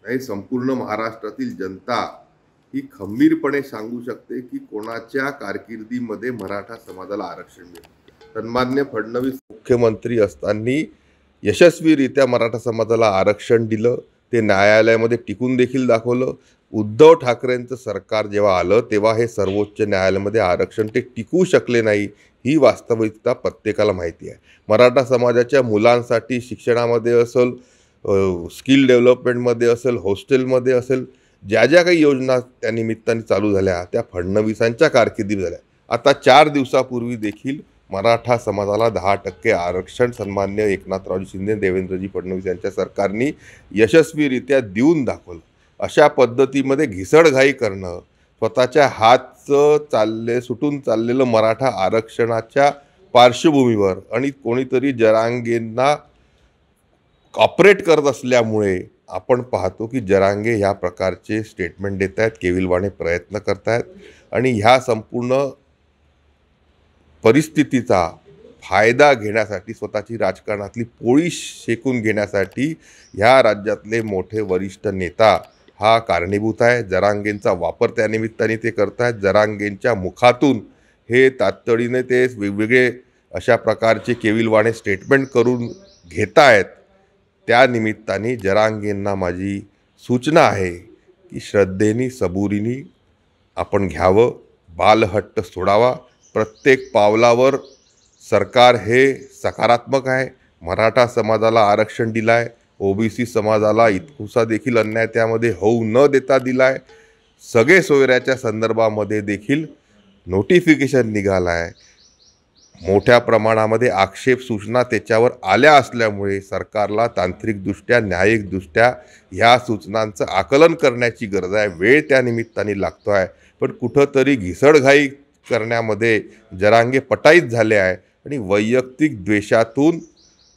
आणि संपूर्ण महाराष्ट्रातील जनता ही खंबीरपणे सांगू शकते की कोणाच्या कारकिर्दीमध्ये मराठा समाजाला आरक्षण मिळालं। सन्मान्य फडणवीस मुख्यमंत्री असताना यशस्वीरित्या मराठा समाजाला आरक्षण दिलं, ते न्यायालयामध्ये टिकून देखील दाखवलं। उद्धव ठाकरेंचं सरकार जेव्हा आलं तेव्हा हे सर्वोच्च न्यायालयामध्ये आरक्षण ते टिकू शकले नाही, ही वास्तविकता प्रत्येकाला माहिती आहे। मराठा समाजाच्या मुलांसाठी शिक्षणामध्ये असेल, स्किल डेव्हलपमेंटमध्ये असेल, हॉस्टेलमध्ये असेल, ज्या ज्या काही योजना त्या निमित्ताने चालू झाल्या त्या फडणवीसांच्या कारकिर्दीत झाल्या। आता 4 दिवसापूर्वी देखील मराठा समाजाला 10% आरक्षण सन्मान्य एकनाथरावजी शिंदे, देवेंद्रजी फडणवीस यांच्या सरकारने यशस्वीरित्या देऊन दाखवलं। अशा पद्धतीमध्ये घिसडघाई करणं, स्वतःच्या हातचं सुटून चाललेलं मराठा आरक्षणाच्या पार्श्वभूमीवर आणि कोणीतरी जरांगेंना ऑपरेट करत असल्यामुळे आपण पाहतो की जरांगे ह्या प्रकारचे स्टेटमेंट देत आहेत, केविलवाणे प्रयत्न करत आहेत आणि ह्या संपूर्ण परिस्थितीचा फायदा घेण्यासाठी, स्वतःची राजकारणातली पोळी शेकून घेण्यासाठी ह्या राज्यातले मोठे वरिष्ठ नेता हा कारणीभूत आहे। जरांगेंचा वापर त्या निमित्ताने ते करत आहेत। जरांगेंच्या मुखातून हे तातडीने ते वेगवेगळे अशा प्रकारचे केविलवाणे स्टेटमेंट करून घेत आहेत। त्या निमित्ताने जरांगेंना माझी सूचना आहे की श्रद्धेने, सबुरीने आपण घ्यावं, बालहट्ट सोडावा। प्रत्येक पावलावर सरकार हे सकारात्मक आहे। मराठा समाजाला आरक्षण दिलं आहे, ओबीसी समाजाला इतकुसा देखील अन्याय त्यामध्ये होऊ न देता दिला आहे। सगळे सोयऱ्याच्या संदर्भामध्ये देखील नोटिफिकेशन निघालं आहे। मोठ्या प्रमाणामध्ये आक्षेप सूचना त्याच्यावर आल्या असल्यामुळे सरकारला तांत्रिकदृष्ट्या, न्यायिकदृष्ट्या ह्या सूचनांचं आकलन करण्याची गरज आहे। वेळ त्या निमित्ताने लागतो आहे, पण कुठंतरी घिसडघाई करण्यामध्ये जरांगे पटाईत झाले आहे आणि वैयक्तिक द्वेषातून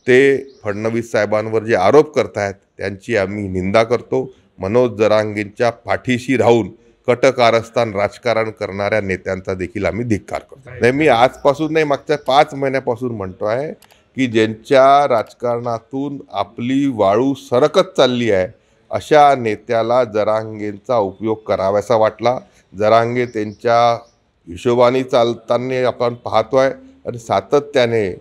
ते फडणवीस साहेबांवर जे आरोप करत आहेत त्यांची आम्ही निंदा करतो। मनोज जरांगेंच्या पाठीशी राहून कटकारस्थान राजकारण करणाऱ्या नेत्यांचा देखील आम्ही धिक्कार करतो। नाही, मी आजपासून नाही, मागच्या 5 महिन्यापासून म्हणतो आहे की ज्यांच्या राजकारणातून आपली वाळू सरकत चालली आहे अशा नेत्याला जरांगेंचा उपयोग करावासा वाटला। जरांगे त्यांच्या हिशोबाने चालताना आपण पाहतो आहे आणि सातत्याने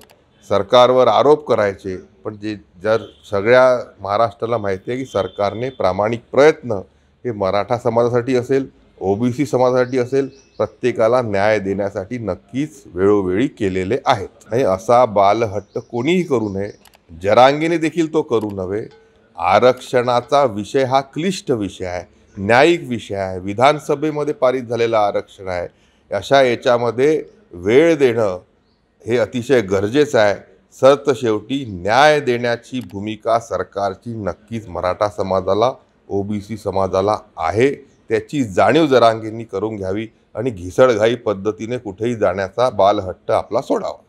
सरकारवर आरोप करायचे, पण जर सगळ्या महाराष्ट्राला माहिती आहे की सरकारने प्रामाणिक प्रयत्न हे मराठा समाजासाठी असेल, ओबीसी समाजासाठी असेल, प्रत्येकाला न्याय देण्यासाठी नक्कीच वेळोवेळी केलेले आहेत। आणि असा बालहट्ट कोणीही करू नये, जरांगेने देखील तो करू नये। आरक्षणाचा विषय हा क्लिष्ट विषय आहे, न्यायिक विषय आहे, विधानसभेमध्ये पारित झालेलं आरक्षण आहे। अशा याच्यामध्ये वेळ देणं हे अतिशय गरजेचं आहे। सरतशेवटी न्याय देण्याची भूमिका सरकारची नक्कीच मराठा समाजाला, ओबीसी समाजाला आहे। त्याची जाणीव जरांगेंनी करून घ्यावी आणि घिसडघाई पद्धतीने कुठेही जाण्याचा बालहट्ट आपला सोडावा।